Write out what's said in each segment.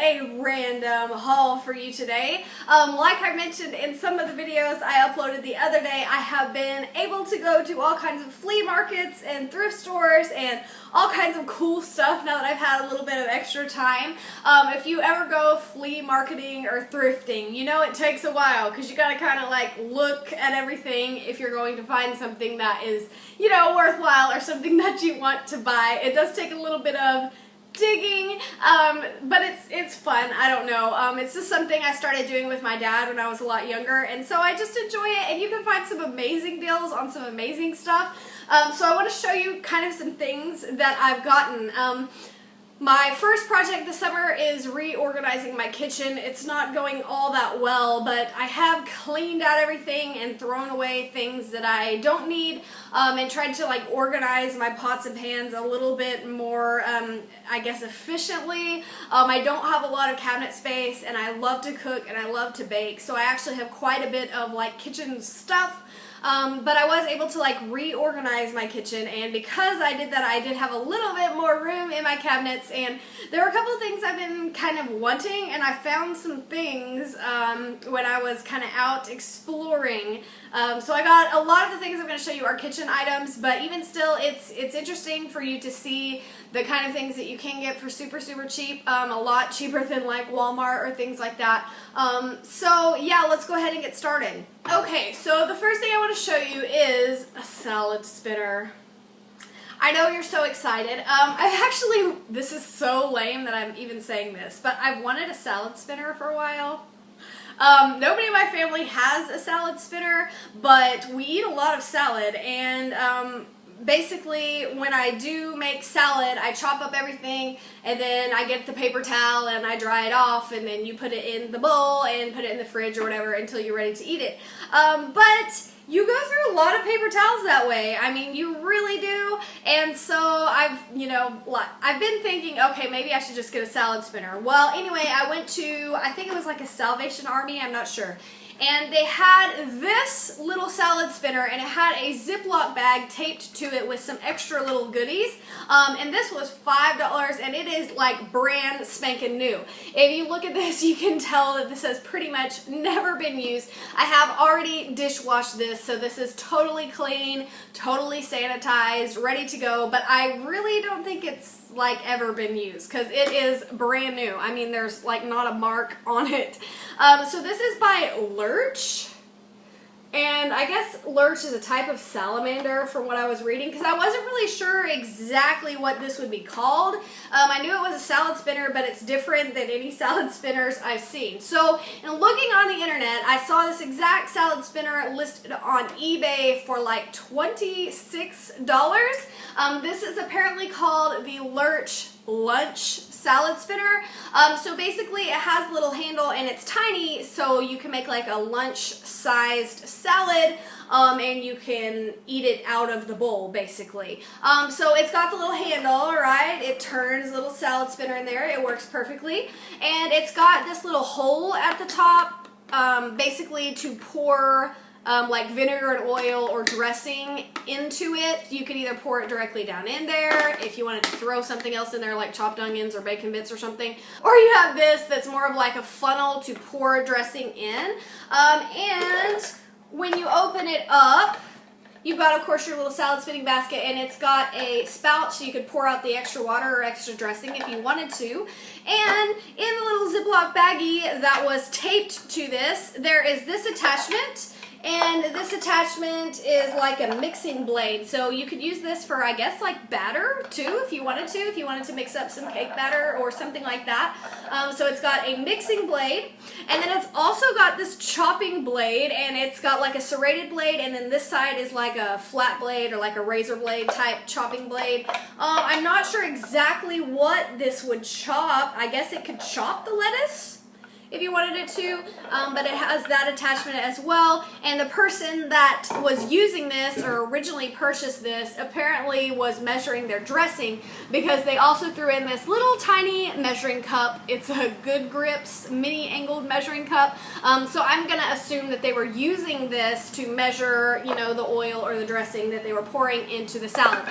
a random haul for you today. Like I mentioned in some of the videos I uploaded the other day, I have been able to go to all kinds of flea markets and thrift stores and all kinds of cool stuff now that I've had a little bit of extra time. If you ever go flea marketing or thrifting, you know it takes a while because you gotta kind of like look at everything if you're going to find something that is, you know, worthwhile or something that you want to buy. It does take a little bit of digging, but it's fun. I don't know. It's just something I started doing with my dad when I was a lot younger, and so I just enjoy it, and you can find some amazing deals on some amazing stuff. So I want to show you kind of some things that I've gotten. My first project this summer is reorganizing my kitchen. It's not going all that well, but I have cleaned out everything and thrown away things that I don't need, and tried to like organize my pots and pans a little bit more, I guess, efficiently. I don't have a lot of cabinet space, and I love to cook and I love to bake, so I actually have quite a bit of like kitchen stuff. But I was able to like reorganize my kitchen, and because I did that, I did have a little bit more room in my cabinets, and there were a couple of things I've been kind of wanting, and I found some things when I was kind of out exploring. So I got a lot of the things I'm going to show you are kitchen items, but even still, it's interesting for you to see the kind of things that you can get for super cheap, a lot cheaper than like Walmart or things like that. So yeah, let's go ahead and get started. Okay, so the first thing I want to show you is a salad spinner. I know you're so excited. I've actually, this is so lame that I'm even saying this, but I've wanted a salad spinner for a while. Nobody in my family has a salad spinner, but we eat a lot of salad, and basically when I do make salad, I chop up everything, and then I get the paper towel and I dry it off, and then you put it in the bowl and put it in the fridge or whatever until you're ready to eat it. But you go through a lot of paper towels that way. I mean, you really do. And so I've been thinking, okay, maybe I should just get a salad spinner. Well, anyway, I went to, I think it was like a Salvation Army, I'm not sure. And they had this little salad spinner, and it had a Ziploc bag taped to it with some extra little goodies. And this was $5, and it is like brand spanking new. If you look at this, you can tell that this has pretty much never been used. I have already dishwashed this, so this is totally clean, totally sanitized, ready to go. But I really don't think it's like ever been used because it is brand new. I mean, there's like not a mark on it. So this is by Lurch, and I guess Lurch is a type of salamander from what I was reading, because I wasn't really sure exactly what this would be called. I knew it was a salad spinner, but it's different than any salad spinners I've seen. So in looking on the internet, I saw this exact salad spinner listed on eBay for like $26. This is apparently called the Lurch Lunch salad spinner. So basically it has a little handle, and it's tiny, so you can make like a lunch-sized salad, and you can eat it out of the bowl, basically. So it's got the little handle, right? It turns, little salad spinner in there. It works perfectly. And it's got this little hole at the top, basically to pour like vinegar and oil or dressing into it. You could either pour it directly down in there if you wanted to throw something else in there like chopped onions or bacon bits or something, or you have this that's more of like a funnel to pour dressing in. And when you open it up, you've got, of course, your little salad spinning basket, and it's got a spout so you could pour out the extra water or extra dressing if you wanted to. And in the little Ziploc baggie that was taped to this, there is this attachment. And this attachment is like a mixing blade, so you could use this for, I guess, like batter too, if you wanted to mix up some cake batter or something like that. So it's got a mixing blade, and then it's also got this chopping blade, and it's got like a serrated blade, and then this side is like a flat blade or like a razor blade type chopping blade. I'm not sure exactly what this would chop. I guess it could chop the lettuce if you wanted it to, but it has that attachment as well. And the person that was using this, or originally purchased this, apparently was measuring their dressing, because they also threw in this little tiny measuring cup. It's a Good Grips mini angled measuring cup. So I'm gonna assume that they were using this to measure, you know, the oil or the dressing that they were pouring into the salad.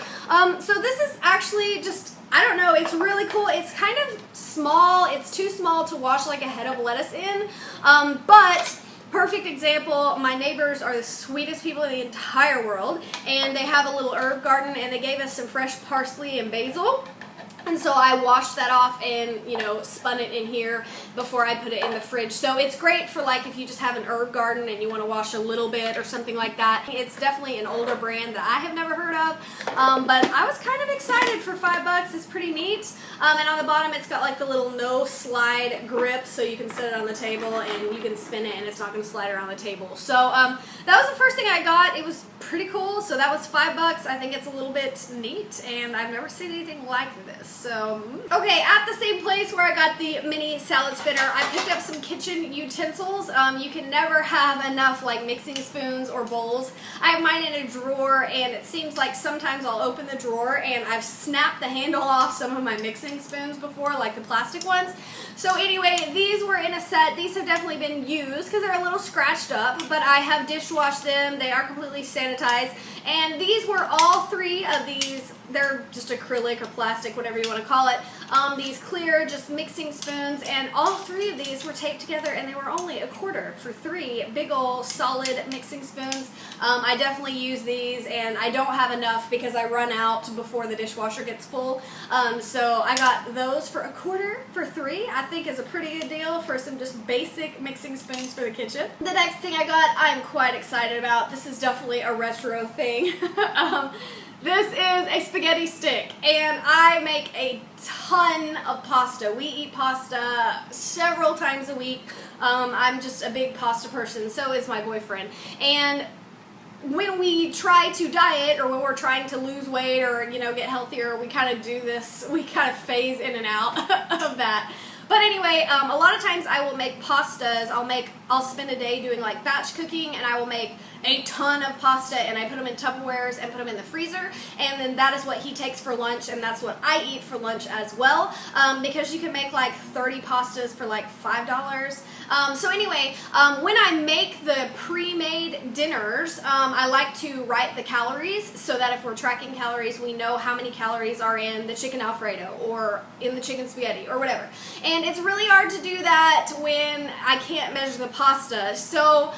So this is actually just, I don't know, it's really cool. It's kind of small. It's too small to wash like a head of lettuce in, but perfect example, my neighbors are the sweetest people in the entire world, and they have a little herb garden, and they gave us some fresh parsley and basil. And so I washed that off and, you know, spun it in here before I put it in the fridge. So it's great for like if you just have an herb garden and you want to wash a little bit or something like that. It's definitely an older brand that I have never heard of. But I was kind of excited for $5. It's pretty neat. And on the bottom it's got like the little no slide grip, so you can set it on the table and you can spin it and it's not going to slide around the table. So that was the first thing I got. It was pretty cool. So that was $5. I think it's a little bit neat, and I've never seen anything like this. So, okay, at the same place where I got the mini salad spinner, I picked up some kitchen utensils. You can never have enough like mixing spoons or bowls. I have mine in a drawer, and it seems like sometimes I'll open the drawer and I've snapped the handle off some of my mixing spoons before, like the plastic ones. So anyway, these were in a set. These have definitely been used because they're a little scratched up, but I have dishwashed them. They are completely sanitized, and these were all three of these. They're just acrylic or plastic, whatever you want to call it. These clear, just mixing spoons, and all three of these were taped together, and they were only $1 for 3 big old solid mixing spoons. I definitely use these, and I don't have enough because I run out before the dishwasher gets full. So I got those for $1 for 3. I think is a pretty good deal for some just basic mixing spoons for the kitchen. The next thing I got, I'm quite excited about. This is definitely a retro thing. This is a spaghetti stick, and I make a ton of pasta. We eat pasta several times a week. I'm just a big pasta person, so is my boyfriend. And when we try to diet, or when we're trying to lose weight or, you know, get healthier, we kind of do this, we kind of phase in and out of that. But anyway, a lot of times I will make pastas. I'll spend a day doing like batch cooking, and I will make a ton of pasta, and I put them in Tupperwares and put them in the freezer, and then that is what he takes for lunch, and that's what I eat for lunch as well, because you can make like 30 pastas for like $5. So anyway, when I make the pre-made dinners, I like to write the calories so that if we're tracking calories, we know how many calories are in the chicken Alfredo or in the chicken spaghetti or whatever. And it's really hard to do that when I can't measure the pasta. So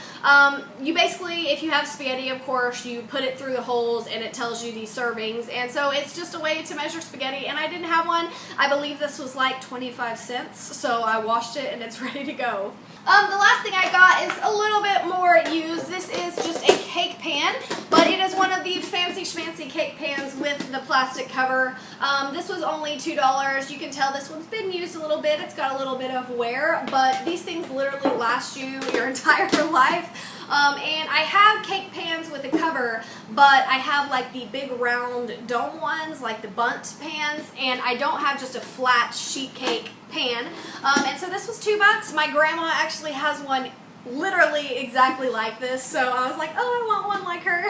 you basically, if you have spaghetti, of course, you put it through the holes and it tells you these servings. And so it's just a way to measure spaghetti, and I didn't have one. I believe this was like 25 cents, so I washed it and it's ready to go. The last thing I got is a little bit more used. This is just a cake pan, but it is one of the fancy schmancy cake pans with the plastic cover. This was only $2. You can tell this one's been used a little bit. It's got a little bit of wear, but these things literally last you your entire life. And I have cake pans with a cover, but I have like the big round dome ones, like the bunt pans, and I don't have just a flat sheet cake pan. And so this was $2. My grandma actually has one literally exactly like this, so I was like, oh, I want one like her.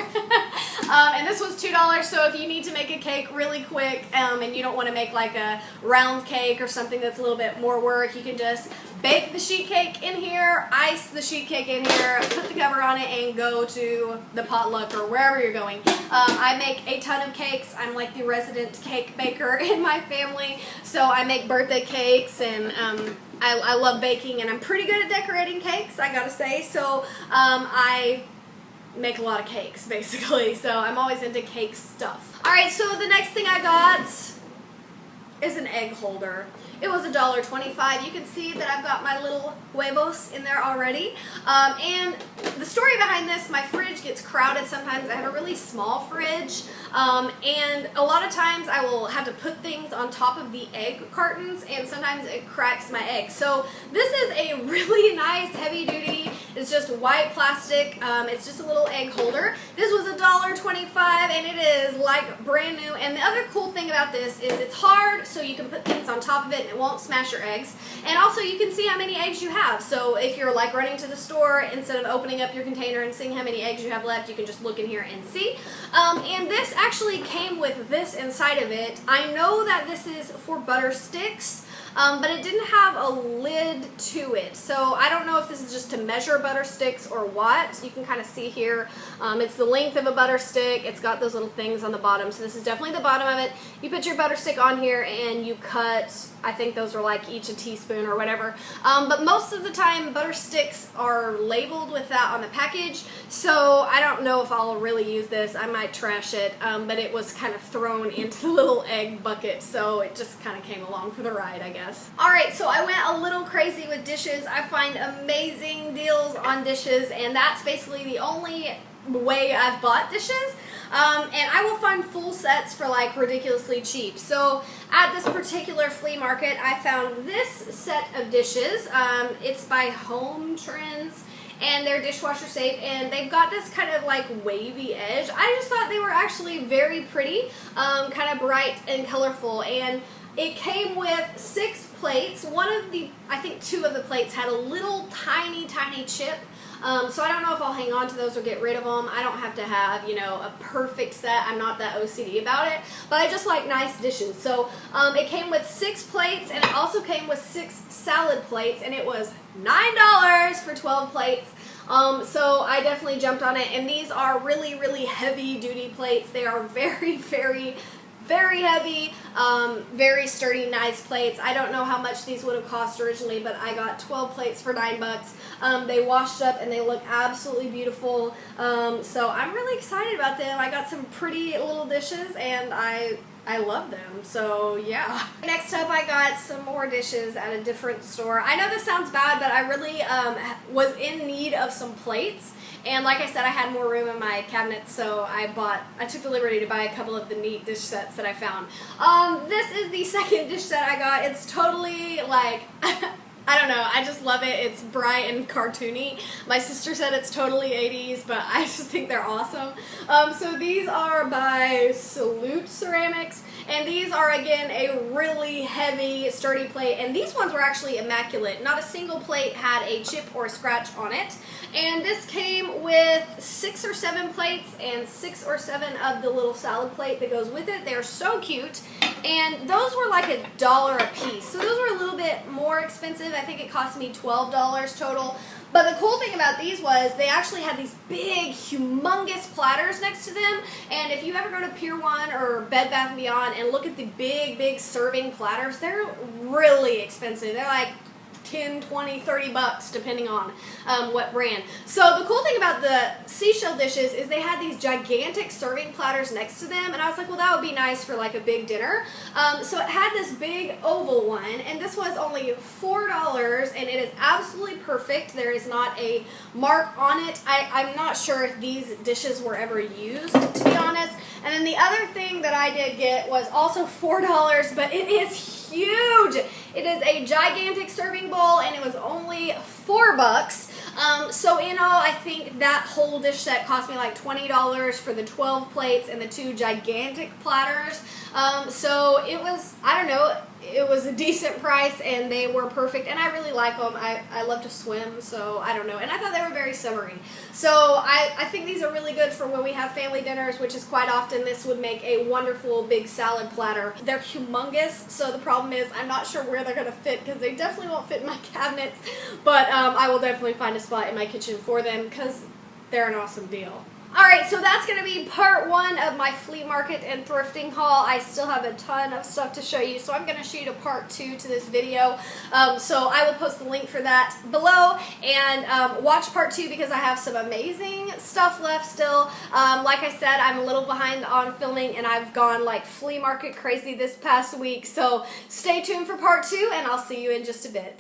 And this was $2, so if you need to make a cake really quick, and you don't want to make like a round cake or something that's a little bit more work, you can just bake the sheet cake in here, ice the sheet cake in here, put the cover on it, and go to the potluck or wherever you're going. I make a ton of cakes. I'm like the resident cake baker in my family, so I make birthday cakes, and I love baking, and I'm pretty good at decorating cakes, I gotta say, so I make a lot of cakes, basically, so I'm always into cake stuff. Alright, so the next thing I got is an egg holder. It was $1.25. You can see that I've got my little huevos in there already. And the story behind this, my fridge gets crowded sometimes. I have a really small fridge. And a lot of times I will have to put things on top of the egg cartons, and sometimes it cracks my eggs. So this is a really nice heavy duty, it's just white plastic. It's just a little egg holder. This was $1.25, and it is like brand new. And the other cool thing about this is it's hard, so you can put things on top of it and it won't smash your eggs. And also you can see how many eggs you have. So if you're like running to the store, instead of opening up your container and seeing how many eggs you have left, you can just look in here and see. And this actually came with this inside of it. I know that this is for butter sticks. but it didn't have a lid to it. So I don't know if this is just to measure butter sticks or what. You can kind of see here, it's the length of a butter stick. It's got those little things on the bottom. So this is definitely the bottom of it. You put your butter stick on here and you cut, I think those are like each a teaspoon or whatever. But most of the time butter sticks are labeled with that on the package. So I don't know if I'll really use this. I might trash it, but it was kind of thrown into the little egg bucket, so it just kind of came along for the ride, I guess. Alright, so I went a little crazy with dishes. I find amazing deals on dishes, and that's basically the only way I've bought dishes. And I will find full sets for like ridiculously cheap. So at this particular flea market, I found this set of dishes. It's by Home Trends, and they're dishwasher safe, and they've got this kind of like wavy edge. I just thought they were actually very pretty, kind of bright and colorful, and it came with 6 plates. I think 2 of the plates had a little tiny chip. So I don't know if I'll hang on to those or get rid of them. I don't have to have, you know, a perfect set. I'm not that OCD about it, but I just like nice dishes. So it came with 6 plates, and it also came with 6 salad plates, and it was $9 for 12 plates. So I definitely jumped on it, and these are really heavy duty plates. They are very heavy, very sturdy, nice plates. I don't know how much these would have cost originally, but I got 12 plates for $9. They washed up and they look absolutely beautiful. So I'm really excited about them. I got some pretty little dishes, and I love them, so yeah. Next up, I got some more dishes at a different store. I know this sounds bad, but I really was in need of some plates. And like I said, I had more room in my cabinet, so I took the liberty to buy a couple of the neat dish sets that I found. This is the second dish set I got. It's totally like, I don't know, I just love it. It's bright and cartoony. My sister said it's totally 80s, but I just think they're awesome. So these are by Salute Ceramics, and these are, again, a really heavy, sturdy plate, and these ones were actually immaculate. Not a single plate had a chip or a scratch on it. And this came with 6 or 7 plates and 6 or 7 of the little salad plate that goes with it. They're so cute. And those were like $1 a piece. So those were a little bit more expensive. I think it cost me $12 total. But the cool thing about these was they actually had these big, humongous platters next to them. And if you ever go to Pier 1 or Bed Bath & Beyond and look at the big serving platters, they're really expensive. They're like 10, 20, 30 bucks depending on what brand. So the cool thing about the seashell dishes is they had these gigantic serving platters next to them, and I was like, well, that would be nice for like a big dinner. So it had this big oval one, and this was only $4, and it is absolutely perfect. There is not a mark on it. I'm not sure if these dishes were ever used, to be honest. And then the other thing that I did get was also $4, but it is huge. It is a gigantic serving bowl, and it was only $4. So in all, I think that whole dish set cost me like $20 for the 12 plates and the 2 gigantic platters. So it was, I don't know, it was a decent price, and they were perfect, and I really like them. I love to swim, so I don't know, and I thought they were very summery. So I think these are really good for when we have family dinners, which is quite often. This would make a wonderful big salad platter. They're humongous, so the problem is I'm not sure where they're going to fit, because they definitely won't fit in my cabinets, but I will definitely find a spot in my kitchen for them, because they're an awesome deal. Alright, so that's going to be part 1 of my flea market and thrifting haul. I still have a ton of stuff to show you, so I'm going to shoot a part 2 to this video. So I will post the link for that below, and watch part 2 because I have some amazing stuff left still. Like I said, I'm a little behind on filming, and I've gone like flea market crazy this past week, so stay tuned for part 2, and I'll see you in just a bit.